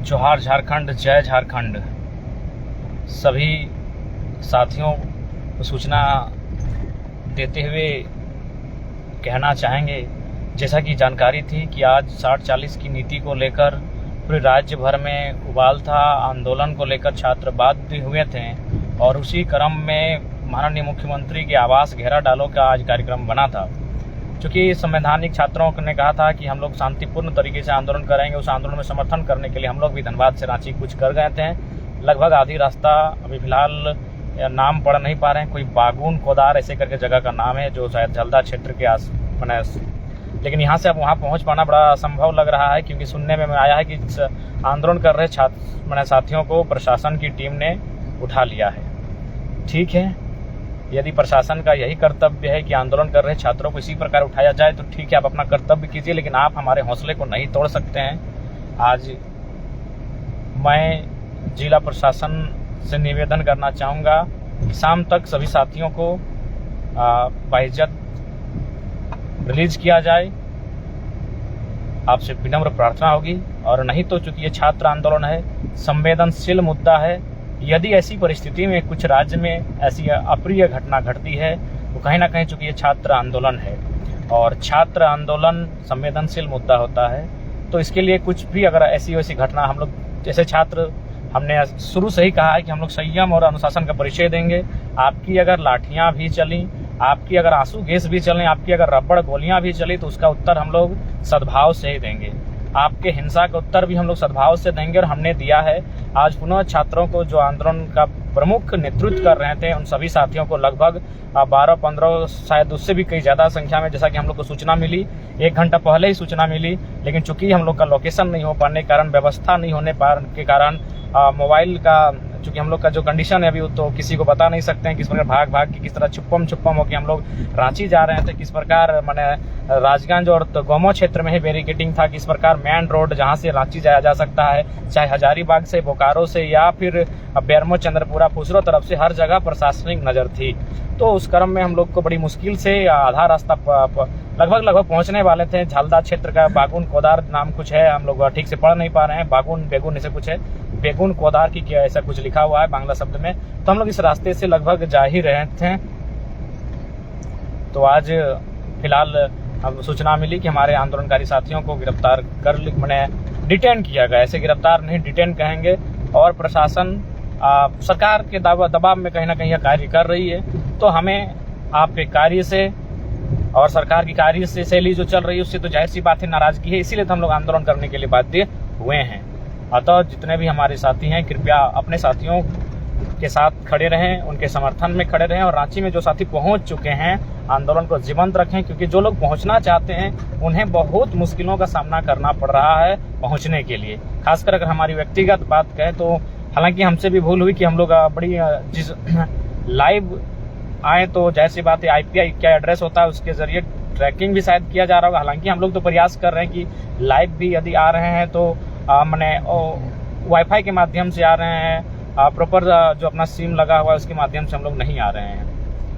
जोहार झारखंड, जय झारखंड। सभी साथियों को सूचना देते हुए कहना चाहेंगे, जैसा कि जानकारी थी कि आज 60-40 की नीति को लेकर पूरे राज्य भर में उबाल था। आंदोलन को लेकर छात्र बाध्य हुए थे और उसी क्रम में माननीय मुख्यमंत्री के आवास घेरा डालो का आज कार्यक्रम बना था। क्योंकि संवैधानिक छात्रों ने कहा था कि हम लोग शांतिपूर्ण तरीके से आंदोलन करेंगे, उस आंदोलन में समर्थन करने के लिए हम लोग भी धनबाद से रांची कुछ कर गए थे। लगभग आधी रास्ता अभी फिलहाल नाम पढ़ नहीं पा रहे हैं, कोई बागुन कोदार ऐसे करके जगह का नाम है जो शायद झलदा क्षेत्र के आस बने, लेकिन यहाँ से अब वहाँ पहुँच पाना बड़ा असंभव लग रहा है। क्योंकि सुनने में आया है कि आंदोलन कर रहे छात्र साथियों को प्रशासन की टीम ने उठा लिया है। ठीक है, यदि प्रशासन का यही कर्तव्य है कि आंदोलन कर रहे छात्रों को इसी प्रकार उठाया जाए तो ठीक है, आप अपना कर्तव्य कीजिए, लेकिन आप हमारे हौसले को नहीं तोड़ सकते हैं। आज मैं जिला प्रशासन से निवेदन करना चाहूँगा कि शाम तक सभी साथियों को बाइज्जत रिलीज किया जाए। आपसे विनम्र प्रार्थना होगी। और नहीं तो चूंकि ये छात्र आंदोलन है, संवेदनशील मुद्दा है, यदि ऐसी परिस्थिति में कुछ राज्य में ऐसी अप्रिय घटना घटती है तो कहीं ना कहीं चूंकि ये छात्र आंदोलन है और छात्र आंदोलन संवेदनशील मुद्दा होता है, तो इसके लिए कुछ भी अगर ऐसी वैसी घटना, हम लोग जैसे छात्र हमने शुरू से ही कहा है कि हम लोग संयम और अनुशासन का परिचय देंगे। आपकी अगर लाठियां भी चली, आपकी अगर आंसू गैस भी चलें, आपकी अगर रबड़ गोलियां भी चली, तो उसका उत्तर हम लोग सद्भाव से ही देंगे। आपके हिंसा का उत्तर भी हम लोग सद्भाव से देंगे और हमने दिया है। आज पुनः छात्रों को जो आंदोलन का प्रमुख नेतृत्व कर रहे थे, उन सभी साथियों को लगभग 12-15 शायद उससे भी कई ज़्यादा संख्या में, जैसा कि हम लोग को सूचना मिली 1 घंटा पहले ही सूचना मिली, लेकिन चूंकि हम लोग का लोकेशन नहीं हो पाने के कारण, व्यवस्था नहीं होने के कारण, मोबाइल का चूंकि हम लोग का जो कंडीशन है अभी, तो किसी को बता नहीं सकते हैं किस प्रकार भाग के किस तरह छुप्पम होकर हम लोग रांची जा रहे थे, किस प्रकार मैंने राजगंज और गोमो क्षेत्र में ही बैरिकेडिंग था, किस प्रकार मेन रोड जहां से रांची जाया जा सकता है, चाहे हजारीबाग से, बोकारो से या फिर बेरमो, चंद्रपुरा, फुसरो तरफ से, हर जगह प्रशासनिक नजर थी। तो उस क्रम में हम लोग को बड़ी मुश्किल से आधा रास्ता लगभग पहुंचने वाले थे। झलदा क्षेत्र का बागुन कोदार नाम कुछ है, हम लोग ठीक से पढ़ नहीं पा रहे हैं, बागुन बेगुन ऐसे कुछ है, बेगुन कोदार की क्या ऐसा कुछ लिखा हुआ है बांग्ला शब्द में। तो हम लोग इस रास्ते से लगभग जा ही रहे थे। तो आज फिलहाल अब सूचना मिली कि हमारे आंदोलनकारी साथियों को गिरफ्तार कर मैंने डिटेन किया गया। ऐसे गिरफ्तार नहीं, डिटेन कहेंगे। और प्रशासन सरकार के दबाव में कहीं ना कहीं यह कार्य कर रही है। तो हमें आपके कार्य से और सरकार की कार्य से शैली जो चल रही है उससे तो जाहिर सी बात है नाराजगी है, इसीलिए तो हम लोग आंदोलन करने के लिए बाध्य हुए हैं। अतः जितने भी हमारे साथी हैं, कृपया अपने साथियों के साथ खड़े रहें, उनके समर्थन में खड़े रहें। और रांची में जो साथी पहुंच चुके हैं, आंदोलन को जीवंत रखें, क्योंकि जो लोग पहुंचना चाहते हैं उन्हें बहुत मुश्किलों का सामना करना पड़ रहा है पहुंचने के लिए। खासकर अगर हमारी व्यक्तिगत बात कहें तो हालांकि हमसे भी भूल हुई कि हम लोग बड़ी जिस लाइव आए तो जैसी बात है, IPI क्या एड्रेस होता है उसके जरिए ट्रैकिंग भी शायद किया जा रहा होगा। हालांकि हम लोग तो प्रयास कर रहे हैं कि लाइव भी यदि आ रहे हैं तो मैंने वाईफाई के माध्यम से आ रहे हैं, प्रॉपर जो अपना सिम लगा हुआ है उसके माध्यम से हम लोग नहीं आ रहे हैं।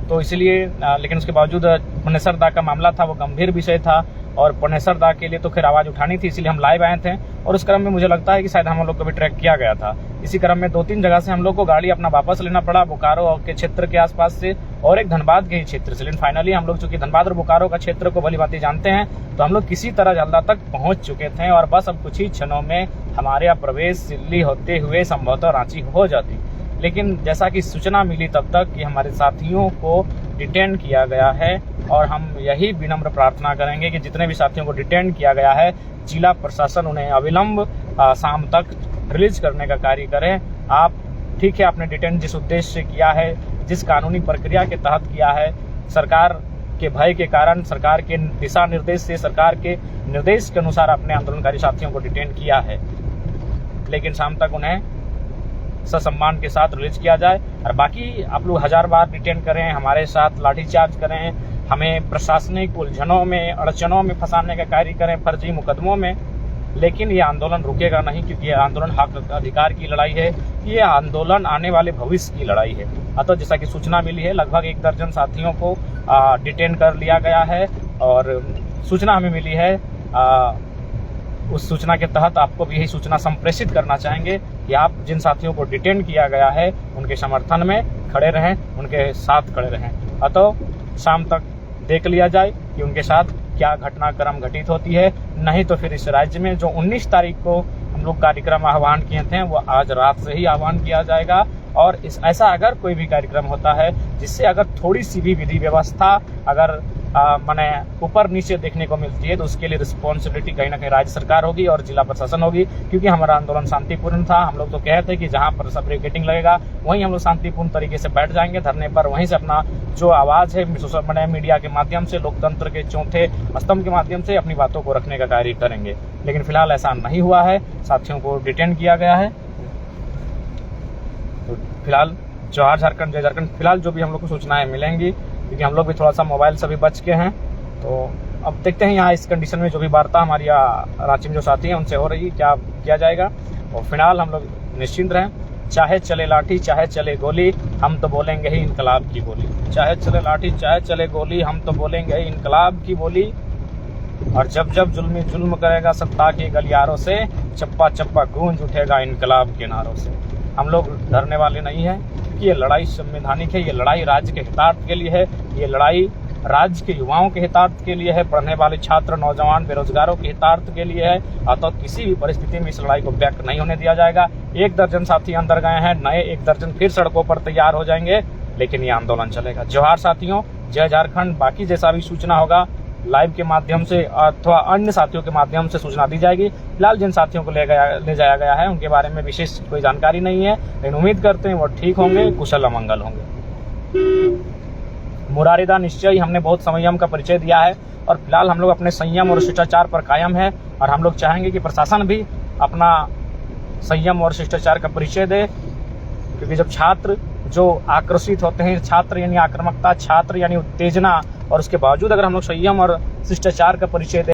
तो इसलिए लेकिन उसके बावजूद पनेसर दा का मामला था, वो गंभीर विषय था और पनेसर दा के लिए तो फिर आवाज़ उठानी थी, इसलिए हम लाइव आए थे। और उस क्रम में मुझे लगता है कि शायद हम लोग को भी ट्रैक किया गया था। इसी क्रम में 2-3 जगह से हम लोग को गाड़ी अपना वापस लेना पड़ा, बोकारो के क्षेत्र के आसपास से और एक धनबाद के ही क्षेत्र से। लेकिन फाइनली हम लोग चूंकि धनबाद और बोकारो का क्षेत्र को भली भांति जानते हैं, तो हम लोग किसी तरह जल्दा तक पहुंच चुके थे और बस अब कुछ ही क्षणों में हमारे यहाँ प्रवेश दिल्ली होते हुए संभवतः रांची हो जाती। लेकिन जैसा कि सूचना मिली तब तक कि हमारे साथियों को डिटेन किया गया है और हम यही विनम्र प्रार्थना करेंगे कि जितने भी साथियों को डिटेन किया गया है, जिला प्रशासन उन्हें अविलंब शाम तक रिलीज करने का कार्य करे। आप ठीक है, आपने डिटेन जिस उद्देश्य से किया है, जिस कानूनी प्रक्रिया के तहत किया है, सरकार के भय के कारण, सरकार के दिशा निर्देश से, सरकार के निर्देश के अनुसार अपने आंदोलनकारी साथियों को डिटेन किया है, लेकिन शाम तक उन्हें ससम्मान के साथ रिलीज किया जाए। और बाकी आप लोग 1000 बार डिटेन करें, हमारे साथ लाठीचार्ज करें, हमें प्रशासनिक उलझनों में, अड़चनों में फंसाने का कार्य करें, फर्जी मुकदमों में, लेकिन ये आंदोलन रुकेगा नहीं। क्योंकि ये आंदोलन हक अधिकार की लड़ाई है, ये आंदोलन आने वाले भविष्य की लड़ाई है। अतः जैसा कि सूचना मिली है, लगभग 1 दर्जन साथियों को डिटेन कर लिया गया है और सूचना हमें मिली है उस सूचना के तहत आपको भी यही सूचना संप्रेषित करना चाहेंगे कि आप जिन साथियों को डिटेन किया गया है उनके समर्थन में खड़े रहें, उनके साथ खड़े रहें। अतः शाम तक देख लिया जाए कि उनके साथ क्या घटनाक्रम घटित होती है। नहीं तो फिर इस राज्य में जो 19 तारीख को हम लोग कार्यक्रम आह्वान किए थे वो आज रात से ही आह्वान किया जाएगा। और ऐसा अगर कोई भी कार्यक्रम होता है जिससे अगर थोड़ी सी भी विधि व्यवस्था अगर माने ऊपर नीचे देखने को मिलती है तो उसके लिए रिस्पॉन्सिबिलिटी कहीं ना कहीं राज्य सरकार होगी और जिला प्रशासन होगी। क्योंकि हमारा आंदोलन शांतिपूर्ण था। हम लोग तो कहते हैं कि जहां पर सब बैरिकेडिंग लगेगा वहीं हम लोग शांतिपूर्ण तरीके से बैठ जाएंगे धरने पर, वहीं से अपना जो आवाज है मैंने मीडिया के माध्यम से, लोकतंत्र के चौथे स्तंभ के माध्यम से अपनी बातों को रखने का कार्य करेंगे। लेकिन फिलहाल ऐसा नहीं हुआ है, साथियों को डिटेन किया गया है। तो फिलहाल जोहार झारखंड, जय झारखंड। फिलहाल जो भी हम लोग को सूचनाएं मिलेंगी, क्योंकि हम लोग भी थोड़ा सा मोबाइल से भी बच के हैं, तो अब देखते हैं यहाँ इस कंडीशन में जो भी वार्ता हमारी रांची में जो साथी हैं उनसे हो रही क्या किया जाएगा। और फिलहाल हम लोग निश्चिंत रहें, चाहे चले लाठी चाहे चले गोली, हम तो बोलेंगे ही इनकलाब की बोली। चाहे चले लाठी चाहे चले गोली, हम तो बोलेंगे ही इनकलाब की बोली। और जब जब जुल्मी जुल्म करेगा सत्ता के गलियारों से, चप्पा चप्पा गूंज उठेगा इनकलाब के नारों से। हम लोग डरने वाले नहीं हैं, क्योंकि ये लड़ाई संवैधानिक है, ये लड़ाई राज्य के हितार्थ के लिए है, ये लड़ाई राज्य के युवाओं के हितार्थ के लिए है, पढ़ने वाले छात्र, नौजवान, बेरोजगारों के हितार्थ के लिए है। अतः किसी भी परिस्थिति में इस लड़ाई को व्यक्त नहीं होने दिया जाएगा। 1 दर्जन साथी अंदर गए हैं, नए 1 दर्जन फिर सड़कों पर तैयार हो जाएंगे, लेकिन ये आंदोलन चलेगा। जोहार साथियों, जय झारखंड। बाकी जैसा भी सूचना होगा लाइव के माध्यम से अथवा अन्य साथियों के माध्यम से सूचना दी जाएगी। फिलहाल जिन साथियों को ले जाया गया है उनके बारे में विशेष कोई जानकारी नहीं है, लेकिन उम्मीद करते हैं वो ठीक होंगे, कुशल मंगल होंगे। मुरारीदा निश्चय हमने बहुत संयम का परिचय दिया है और फिलहाल हम लोग अपने संयम और शिष्टाचार पर कायम है। और हम लोग चाहेंगे कि प्रशासन भी अपना संयम और शिष्टाचार का परिचय दे, क्योंकि जब छात्र जो आकर्षित होते हैं, छात्र यानी आक्रामकता, छात्र यानी उत्तेजना, और उसके बावजूद अगर हम लोग संयम और शिष्टाचार का परिचय